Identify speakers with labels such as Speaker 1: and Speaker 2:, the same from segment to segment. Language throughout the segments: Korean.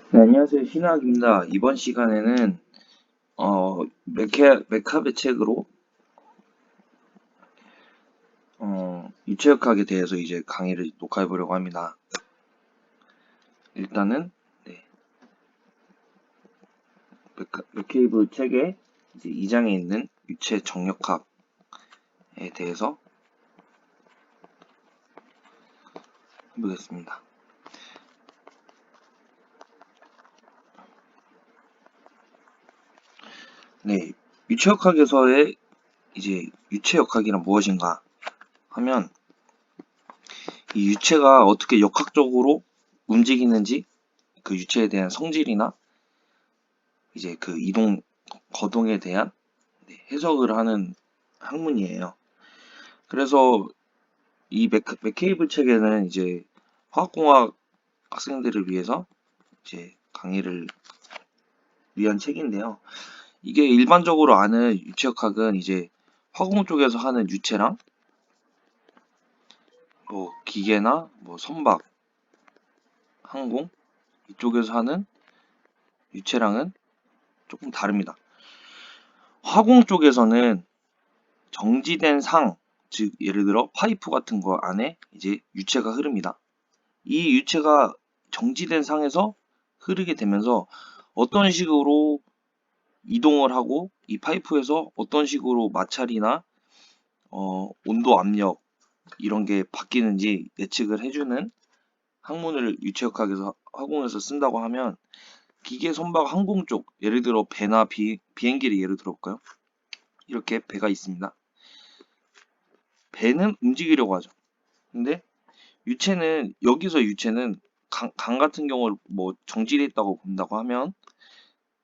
Speaker 1: 네, 안녕하세요. 신학입니다. 이번 시간에는 메카베 책으로 유체역학에 대해서 이제 강의를 녹화해 보려고 합니다. 일단은 네, 맥케이브 책의 이제 2장에 있는 유체 정력학에 대해서 해보겠습니다. 네, 유체역학에서의 이제 유체역학이란 무엇인가 하면 이 유체가 어떻게 역학적으로 움직이는지 그 유체에 대한 성질이나 이제 그 이동 거동에 대한 해석을 하는 학문이에요. 그래서 이 맥케이블 책에는 이제 화학공학 학생들을 위해서 이제 강의를 위한 책인데요. 이게 일반적으로 아는 유체역학은 이제 화공 쪽에서 하는 유체랑 뭐 기계나 뭐 선박, 항공 이쪽에서 하는 유체랑은 조금 다릅니다. 화공 쪽에서는 정지된 상, 즉 예를 들어 파이프 같은 거 안에 이제 유체가 흐릅니다. 이 유체가 정지된 상에서 흐르게 되면서 어떤 식으로 이동을 하고 이 파이프에서 어떤 식으로 마찰이나 온도 압력 이런 게 바뀌는지 예측을 해주는 학문을 유체역학에서 화공에서 쓴다고 하면 기계 선박 항공 쪽 예를 들어 배나 비행기를 예를 들어 볼까요? 이렇게 배가 있습니다. 배는 움직이려고 하죠. 근데 유체는 여기서 유체는 강 같은 경우를 뭐 정지돼 있다고 본다고 하면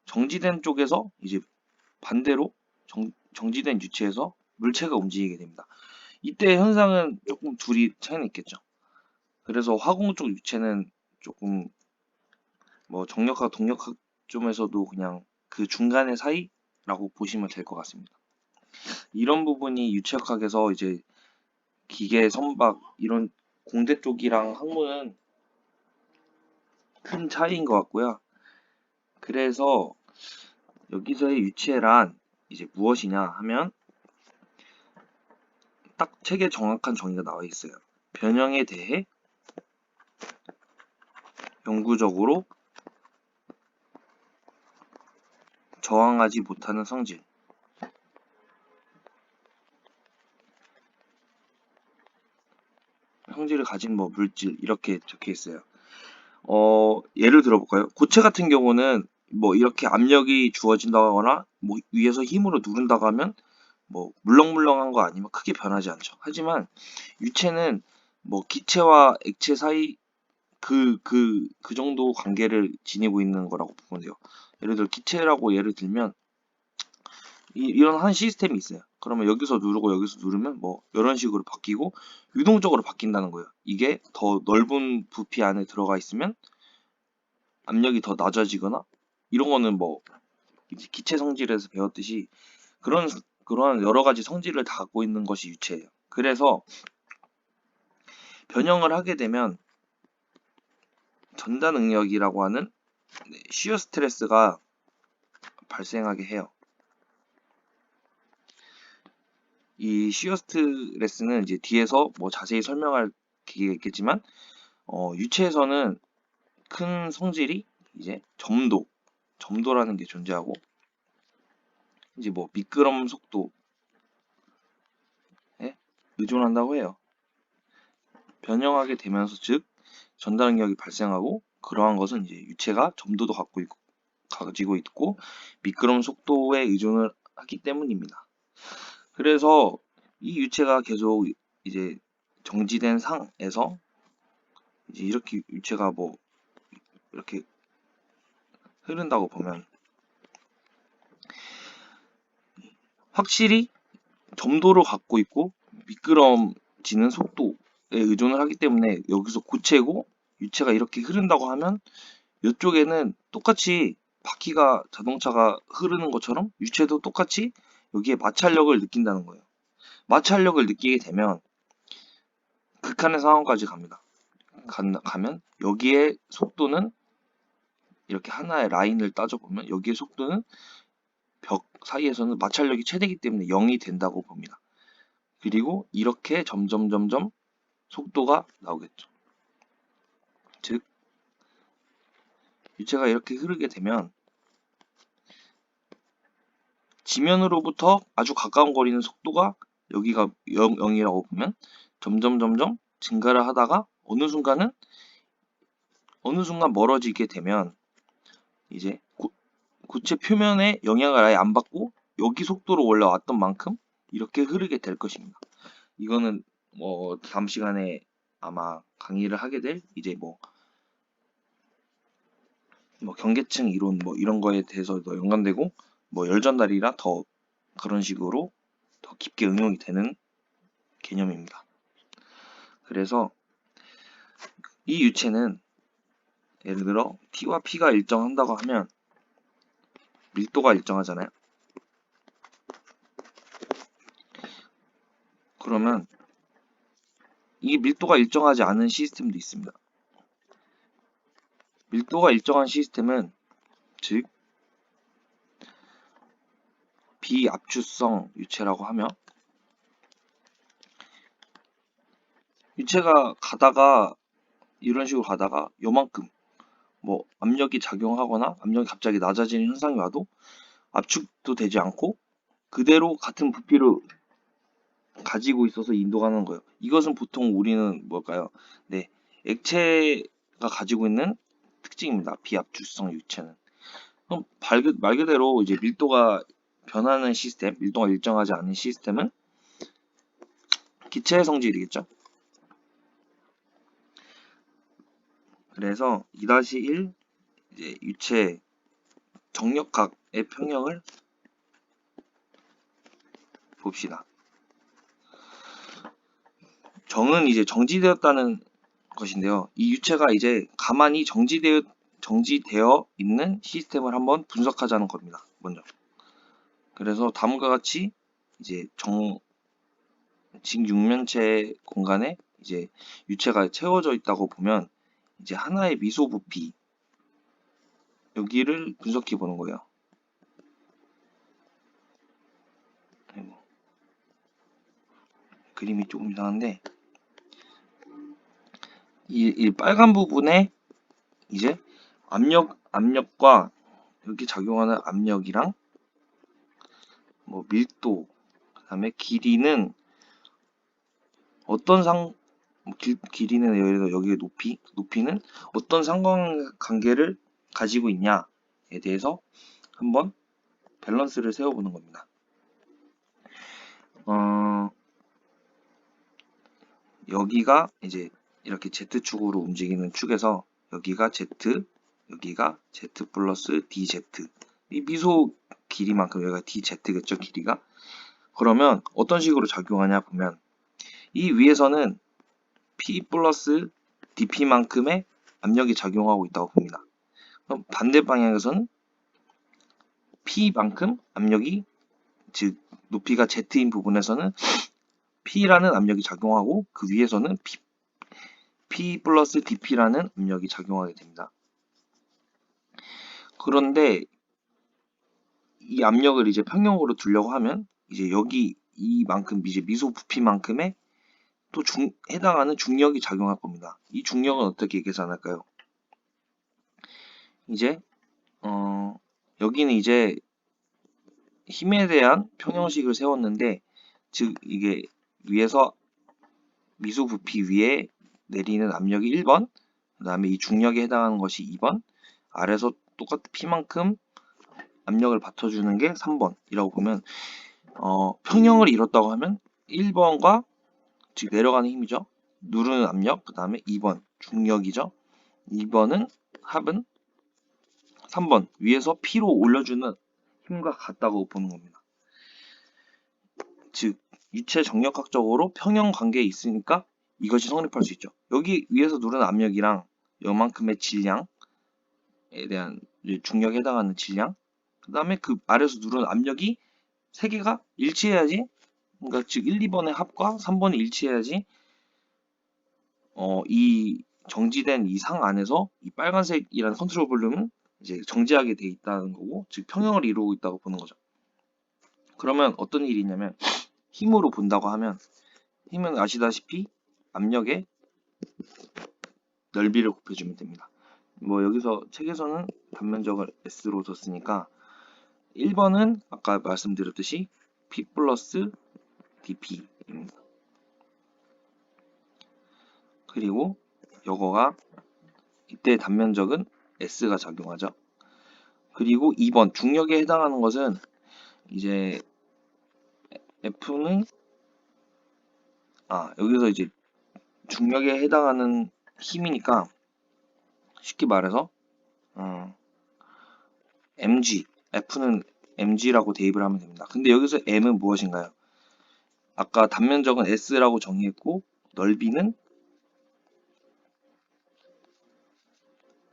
Speaker 1: 정지된 쪽에서 이제 반대로 정지된 유체에서 물체가 움직이게 됩니다. 이때 현상은 조금 둘이 차이는 있겠죠. 그래서 화공 쪽 유체는 조금 뭐 정력학, 동력학 쪽에서도 그냥 그 중간의 사이라고 보시면 될 것 같습니다. 이런 부분이 유체역학에서 이제 기계, 선박 이런 공대 쪽이랑 학문은 큰 차이인 것 같고요. 그래서 여기서의 유체란 이제 무엇이냐 하면 딱 책에 정확한 정의가 나와 있어요. 변형에 대해 영구적으로 저항하지 못하는 성질. 성질을 가진 뭐 물질 이렇게 적혀 있어요. 예를 들어볼까요? 고체 같은 경우는 뭐 이렇게 압력이 주어진다거나 뭐 위에서 힘으로 누른다고 하면 뭐 물렁물렁한 거 아니면 크게 변하지 않죠. 하지만 유체는 뭐 기체와 액체 사이 그 정도 관계를 지니고 있는 거라고 보면 돼요. 예를 들어 기체라고 예를 들면 이런 한 시스템이 있어요. 그러면 여기서 누르고 여기서 누르면 뭐 이런 식으로 바뀌고 유동적으로 바뀐다는 거예요. 이게 더 넓은 부피 안에 들어가 있으면 압력이 더 낮아지거나 이런 거는 뭐 이제 기체 성질에서 배웠듯이 그런 여러 가지 성질을 다 갖고 있는 것이 유체예요. 그래서 변형을 하게 되면 전자 능력이라고 하는 시어 스트레스가 발생하게 해요. 이 시어 스트레스는 이제 뒤에서 뭐 자세히 설명할 기회가 있겠지만 유체에서는 큰 성질이 이제 점도라는 게 존재하고 이제 뭐 미끄럼 속도에 의존한다고 해요. 변형하게 되면서 즉 전달 능력이 발생하고 그러한 것은 이제 유체가 점도도 가지고 있고 미끄럼 속도에 의존을 하기 때문입니다. 그래서 이 유체가 계속 이제 정지된 상에서 이제 이렇게 유체가 뭐 이렇게 흐른다고 보면 확실히 점도를 갖고 있고 미끄럼지는 속도에 의존을 하기 때문에 여기서 고체고 유체가 이렇게 흐른다고 하면 이쪽에는 똑같이 바퀴가 자동차가 흐르는 것처럼 유체도 똑같이 여기에 마찰력을 느낀다는 거예요. 마찰력을 느끼게 되면 극한의 상황까지 갑니다. 가면 여기에 속도는 이렇게 하나의 라인을 따져보면 여기의 속도는 벽 사이에서는 마찰력이 최대이기 때문에 0이 된다고 봅니다. 그리고 이렇게 점점 속도가 나오겠죠. 즉 유체가 이렇게 흐르게 되면 지면으로부터 아주 가까운 거리는 속도가 여기가 0이라고 보면 점점 증가를 하다가 어느 순간 멀어지게 되면 이제 고체 표면에 영향을 아예 안 받고 여기 속도로 올라왔던 만큼 이렇게 흐르게 될 것입니다. 이거는 뭐 다음 시간에 아마 강의를 하게 될 이제 뭐 경계층 이론 뭐 이런 거에 대해서도 연관되고 뭐 열전달이라 더 그런 식으로 더 깊게 응용이 되는 개념입니다. 그래서 이 유체는 예를 들어 T와 P가 일정한다고 하면 밀도가 일정하잖아요. 그러면 이 밀도가 일정하지 않은 시스템도 있습니다. 밀도가 일정한 시스템은 즉 비압축성 유체라고 하며 유체가 가다가 이런 식으로 가다가 요만큼 뭐 압력이 작용하거나 압력이 갑자기 낮아지는 현상이 와도 압축도 되지 않고 그대로 같은 부피를 가지고 있어서 인도하는 거예요. 이것은 보통 우리는 뭘까요? 네, 액체가 가지고 있는 특징입니다. 비압축성 유체는. 그럼 말 그대로 이제 밀도가 변하는 시스템, 밀도가 일정하지 않은 시스템은 기체의 성질이겠죠. 그래서 2-1 이제 유체 정력각의 평형을 봅시다. 정은 이제 정지되었다는 것인데요. 이 유체가 이제 가만히 정지되어 있는 시스템을 한번 분석하자는 겁니다. 먼저. 그래서 다음과 같이 이제 직육면체 공간에 이제 유체가 채워져 있다고 보면 이제 하나의 미소 부피 여기를 분석해 보는 거예요. 아이고, 그림이 조금 이상한데 이 빨간 부분에 이제 압력과 여기 작용하는 압력이랑 뭐 밀도 그다음에 길이는 어떤 길이는 예를 들어 여기의 높이는 어떤 상관관계를 가지고 있냐에 대해서 한번 밸런스를 세워보는 겁니다. 여기가 이제 이렇게 Z축으로 움직이는 축에서 여기가 Z, 여기가 Z 플러스 DZ. 이 미소 길이만큼 여기가 DZ겠죠, 길이가. 그러면 어떤 식으로 작용하냐 보면 이 위에서는 P 플러스 DP만큼의 압력이 작용하고 있다고 봅니다. 그럼 반대 방향에서는 P만큼 압력이, 즉 높이가 Z인 부분에서는 P라는 압력이 작용하고 그 위에서는 P 플러스 DP라는 압력이 작용하게 됩니다. 그런데 이 압력을 이제 평형으로 두려고 하면 이제 여기 이만큼 이제 미소 부피만큼의 또 해당하는 중력이 작용할 겁니다. 이 중력은 어떻게 계산할까요? 이제 여기는 이제 힘에 대한 평형식을 세웠는데 즉 이게 위에서 미소 부피 위에 내리는 압력이 1번, 그 다음에 이 중력에 해당하는 것이 2번, 아래에서 똑같은 P만큼 압력을 받쳐주는 게 3번이라고 보면 평형을 이뤘다고 하면 1번과 즉 내려가는 힘이죠. 누르는 압력, 그 다음에 2번 중력이죠. 2번은 합은 3번 위에서 P로 올려주는 힘과 같다고 보는 겁니다. 즉 유체 정력학적으로 평형 관계에 있으니까 이것이 성립할 수 있죠. 여기 위에서 누르는 압력이랑 요만큼의 질량에 대한 중력에 해당하는 질량, 그 다음에 그 아래에서 누르는 압력이 세 개가 일치해야지, 그러니까 즉 1, 2번의 합과 3번이 일치해야지 이 정지된 이 상 안에서 이 빨간색이라는 컨트롤 볼륨은 이제 정지하게 돼 있다는 거고, 즉 평형을 이루고 있다고 보는 거죠. 그러면 어떤 일이 있냐면 힘으로 본다고 하면 힘은 아시다시피 압력의 넓이를 곱해주면 됩니다. 뭐 여기서 책에서는 단면적을 S로 뒀으니까 1번은 아까 말씀드렸듯이 P 플러스 dP입니다. 그리고 요거가 이때 단면적은 S가 작용하죠. 그리고 2번 중력에 해당하는 것은 이제 F는 여기서 이제 중력에 해당하는 힘이니까 쉽게 말해서 mg, F는 mg라고 대입을 하면 됩니다. 근데 여기서 m은 무엇인가요? 아까 단면적은 S라고 정의했고 넓이는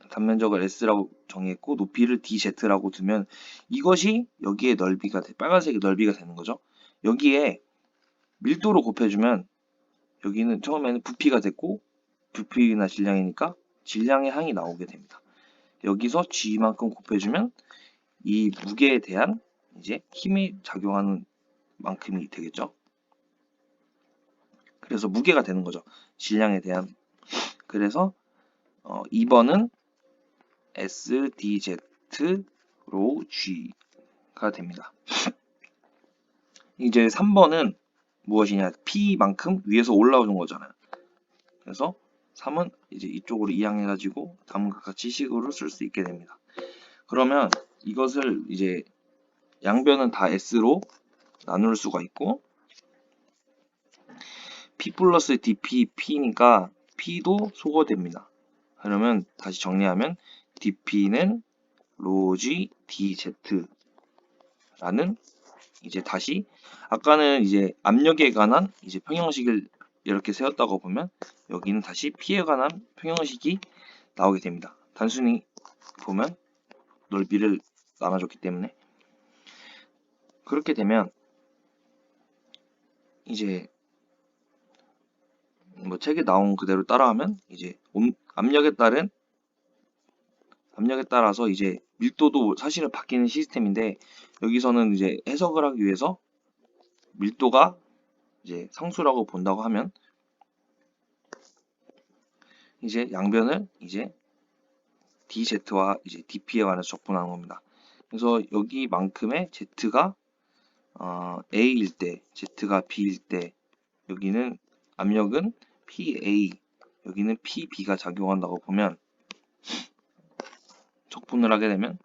Speaker 1: 단면적을 S라고 정의했고 높이를 DZ라고 두면 이것이 여기에 넓이가 빨간색이 넓이가 되는 거죠. 여기에 밀도로 곱해주면 여기는 처음에는 부피가 됐고 부피나 질량이니까 질량의 항이 나오게 됩니다. 여기서 G만큼 곱해주면 이 무게에 대한 이제 힘이 작용하는 만큼이 되겠죠. 그래서 무게가 되는 거죠. 질량에 대한. 그래서 2번은 SDZ 로 G가 됩니다. 이제 3번은 무엇이냐? P만큼 위에서 올라오는 거잖아요. 그래서 3은 이제 이쪽으로 이항해가지고 다음과 같이 식으로 쓸 수 있게 됩니다. 그러면 이것을 이제 양변은 다 S로 나눌 수가 있고 P 플러스 dP, P니까 P도 소거됩니다. 그러면 다시 정리하면 dP는 로지 dZ라는 이제 다시 아까는 이제 압력에 관한 이제 평형식을 이렇게 세웠다고 보면 여기는 다시 P에 관한 평형식이 나오게 됩니다. 단순히 보면 넓이를 나눠줬기 때문에 그렇게 되면 이제 뭐 책에 나온 그대로 따라하면 이제 압력에 따라서 이제 밀도도 사실은 바뀌는 시스템인데 여기서는 이제 해석을 하기 위해서 밀도가 이제 상수라고 본다고 하면 이제 양변을 이제 dZ와 이제 dP에 관해서 적분하는 겁니다. 그래서 여기만큼의 Z가 A일 때, Z가 B일 때 여기는 압력은 PA, 여기는 PB가 작용한다고 보면 적분을 하게 되면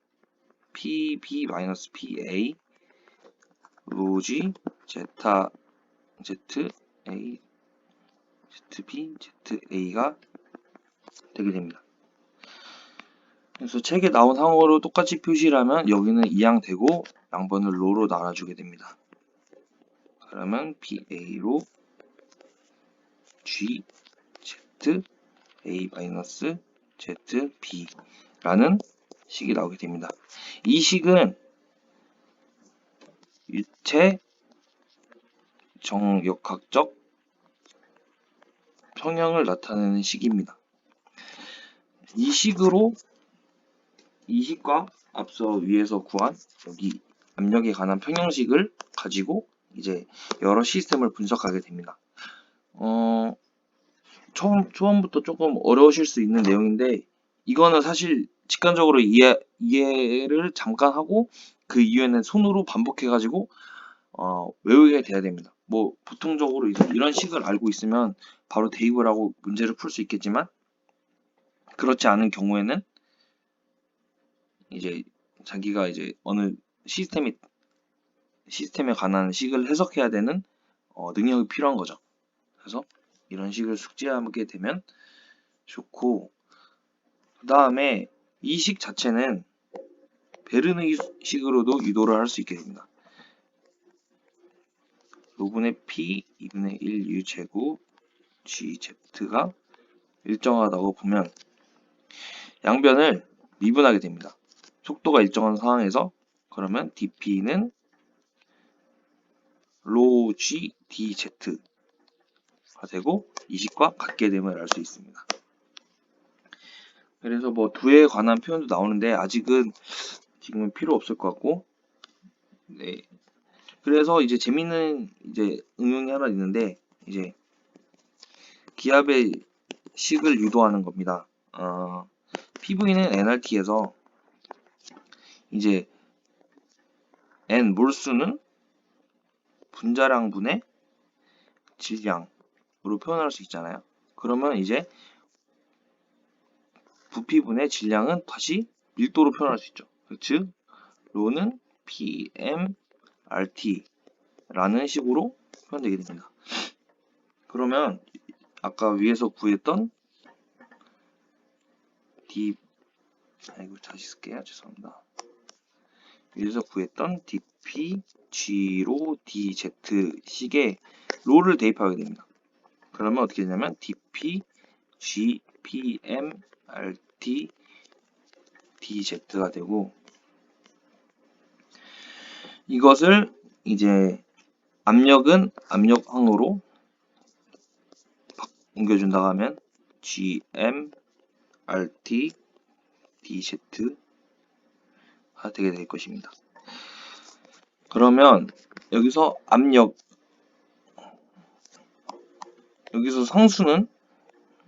Speaker 1: PB-PA 로지 제타 ZA ZB ZA가 되게 됩니다. 그래서 책에 나온 상호로 똑같이 표시를 하면 여기는 이항되고 양변을 로로 나눠주게 됩니다. 그러면 PA로 G Z A-ZB라는 식이 나오게 됩니다. 이 식은 일체 정역학적 평형을 나타내는 식입니다. 이 식과 앞서 위에서 구한 여기 압력에 관한 평형식을 가지고 이제 여러 시스템을 분석하게 됩니다. 처음부터 조금 어려우실 수 있는 내용인데 이거는 사실 직관적으로 이해를 잠깐 하고 그 이후에는 손으로 반복해가지고 외우게 돼야 됩니다. 뭐 보통적으로 이런 식을 알고 있으면 바로 대입을 하고 문제를 풀 수 있겠지만 그렇지 않은 경우에는 이제 자기가 이제 어느 시스템에 관한 식을 해석해야 되는 능력이 필요한 거죠. 그래서 이런 식을 숙지하게 되면 좋고 그 다음에 이 식 자체는 베르느 식으로도 유도를 할 수 있게 됩니다. 로분의 P 2분의 1 U 제곱 GZ가 일정하다고 보면 양변을 미분하게 됩니다. 속도가 일정한 상황에서 그러면 dP는 로 G dZ가 되고 이 식과 같게 됨을 알 수 있습니다. 그래서 뭐 두에 관한 표현도 나오는데 아직은 지금은 필요 없을 것 같고, 네. 그래서 이제 재밌는 이제 응용이 하나 있는데 이제 기압의 식을 유도하는 겁니다. PV는 nRT에서 이제 n 몰수는 분자량분의 질량으로 표현할 수 있잖아요. 그러면 이제 부피분의 질량은 다시 밀도로 표현할 수 있죠. 즉, 로는 PMRT라는 식으로 표현되게 됩니다. 그러면 아까 위에서 구했던 이거 다시 쓸게요. 죄송합니다. 위에서 구했던 dp, g로 dz 식의 로를 대입하게 됩니다. 그러면 어떻게 되냐면 dp, g, pm, rt, dz가 되고, 이것을 이제 압력은 압력항으로 옮겨준다고 하면 gm, rt, dz가 되게 될 것입니다. 그러면 여기서 여기서 상수는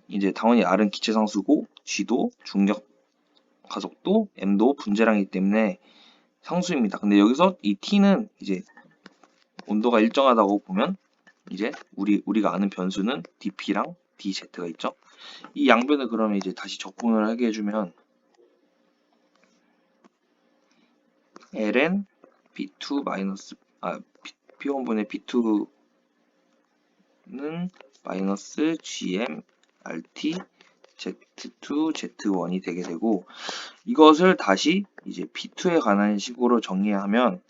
Speaker 1: 이제 당연히 R은 기체 상수고 G도 중력 가속도, M도 분자량이기 때문에 상수입니다. 근데 여기서 이 T는 이제 온도가 일정하다고 보면 이제 우리가 아는 변수는 dP랑 dz가 있죠. 이 양변을 그러면 이제 다시 적분을 하게 해주면 ln p2 마이너스 p1분의 p2는 마이너스 gm rt z2 z1이 되게 되고, 이것을 다시 이제 p2에 관한 식으로 정리하면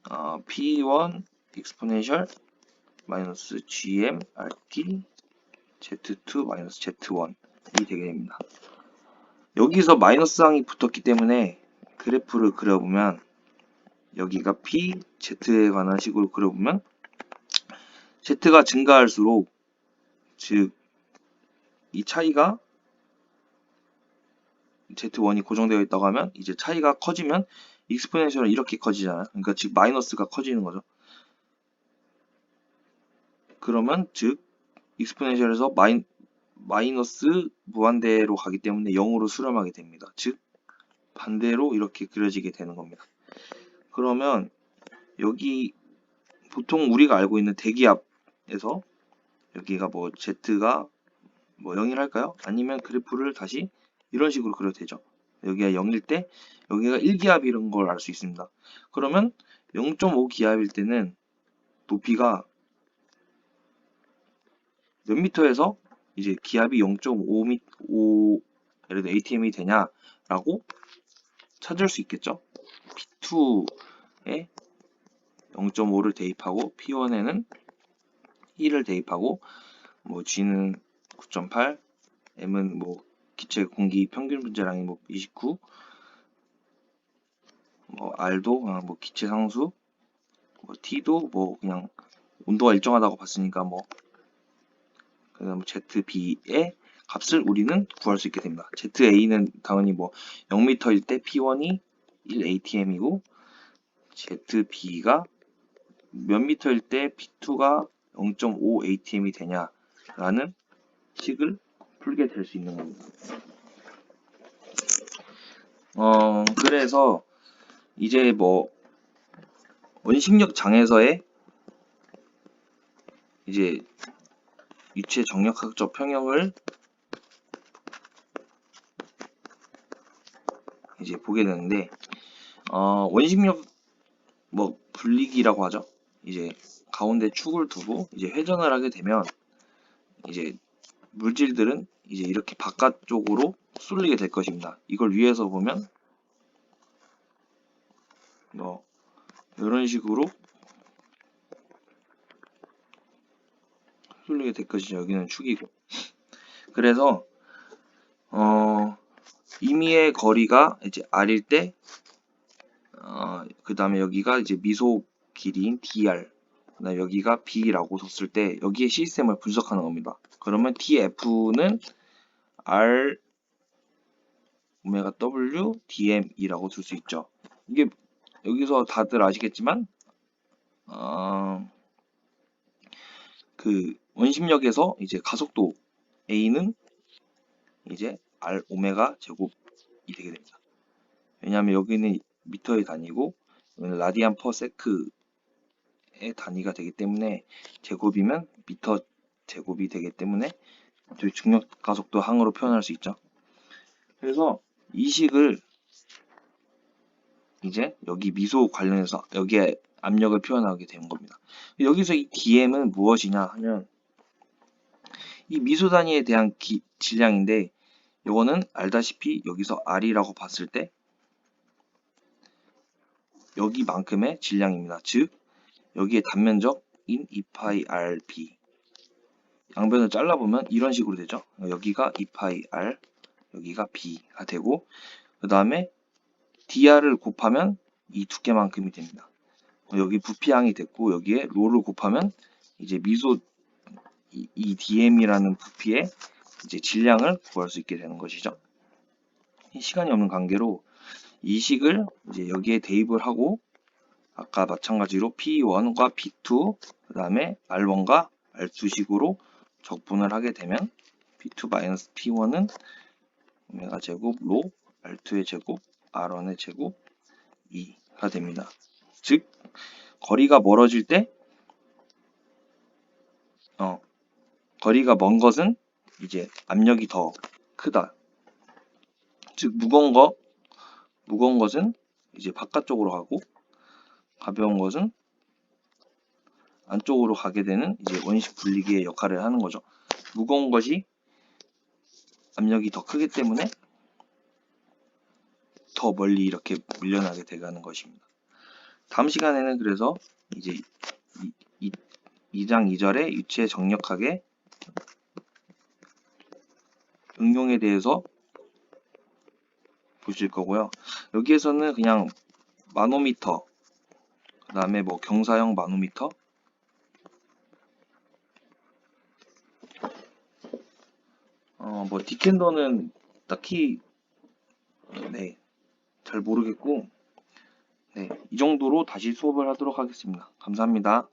Speaker 1: p1 exponential 마이너스 gm rt z2 마이너스 z1이 되게 됩니다. 여기서 마이너스 항이 붙었기 때문에 그래프를 그려보면 여기가 p, z에 관한 식으로 그려보면 z가 증가할수록, 즉 이 차이가 z1이 고정되어 있다고 하면 이제 차이가 커지면 익스포넨셜은 이렇게 커지잖아요. 그러니까 즉 마이너스가 커지는 거죠. 그러면 즉 익스포넨셜에서 마이너스 무한대로 가기 때문에 0으로 수렴하게 됩니다. 즉 반대로 이렇게 그려지게 되는 겁니다. 그러면 여기 보통 우리가 알고 있는 대기압에서 여기가 뭐 Z가 뭐 0일 할까요? 아니면 그래프를 다시 이런 식으로 그려도 되죠. 여기가 0일 때 여기가 1기압 이런 걸 알 수 있습니다. 그러면 0.5기압일 때는 높이가 몇 미터에서 이제 기압이 0.5 예를 들어 ATM이 되냐라고 찾을 수 있겠죠. P2에 0.5를 대입하고 P1에는 1을 대입하고 뭐 G는 9.8, M은 뭐 기체 공기 평균 분자량이 뭐 29, 뭐 R도 뭐 기체 상수, 뭐 T도 뭐 그냥 온도가 일정하다고 봤으니까 뭐 그다음 ZB의 값을 우리는 구할 수 있게 됩니다. ZA는 당연히 뭐 0m일 때 P1이 1atm이고 ZB가 몇 미터일 때 P2가 0.5atm이 되냐라는 식을 풀게 될 수 있는 겁니다. 그래서 이제 뭐 원심력 장에서의 이제 유체 정력학적 평형을 이제 보게 되는데, 원심력 뭐 분리기라고 하죠. 이제 가운데 축을 두고 이제 회전을 하게 되면 이제 물질들은 이제 이렇게 바깥쪽으로 쏠리게 될 것입니다. 이걸 위에서 보면 뭐 이런 식으로 쏠리게 될 것이죠. 여기는 축이고. 그래서 임의의 거리가 이제 r일 때, 그 다음에 여기가 이제 미소 길이인 dr, 그다음에 여기가 b라고 뒀을 때 여기에 시스템을 분석하는 겁니다. 그러면 tf는 r 오메가 W DM이라고 쓸 수 있죠. 이게 여기서 다들 아시겠지만 그 원심력에서 이제 가속도 A는 이제 R 오메가 제곱이 되게 됩니다. 왜냐하면 여기는 미터의 단위고 여기는 라디안 퍼 세크의 단위가 되기 때문에 제곱이면 미터 제곱이 되기 때문에 저희 중력 가속도 항으로 표현할 수 있죠. 그래서 이 식을 이제 여기 미소 관련해서 여기에 압력을 표현하게 되는 겁니다. 여기서 이 DM은 무엇이냐 하면 이 미소 단위에 대한 질량인데 요거는 알다시피 여기서 R이라고 봤을 때 여기만큼의 질량입니다. 즉 여기에 단면적인 2파이 RB 양변을 잘라보면 이런 식으로 되죠. 여기가 2파이 R 여기가 B가 되고 그 다음에 DR을 곱하면 이 두께만큼이 됩니다. 여기 부피항이 됐고 여기에 로를 곱하면 이제 미소 이 DM이라는 부피의 이제 질량을 구할 수 있게 되는 것이죠. 시간이 없는 관계로 이 식을 이제 여기에 대입을 하고 아까 마찬가지로 P1과 P2 그 다음에 R1과 R2식으로 적분을 하게 되면 P2-P1은 오메가 제곱 로 R2의 제곱 R1의 제곱 2가 됩니다. 즉 거리가 멀어질 때 거리가 먼 것은 이제 압력이 더 크다. 즉 무거운 것은 이제 바깥쪽으로 가고 가벼운 것은 안쪽으로 가게 되는 이제 원심 분리기의 역할을 하는 거죠. 무거운 것이 압력이 더 크기 때문에 더 멀리 이렇게 밀려나게 돼가는 것입니다. 다음 시간에는 그래서 이제 2장 2절의 유체 정력학의 응용에 대해서 보실 거고요. 여기에서는 그냥 마노미터, 그 다음에 뭐 경사형 마노미터, 뭐 디켄더는 딱히 네, 잘 모르겠고 네, 이 정도로 다시 수업을 하도록 하겠습니다. 감사합니다.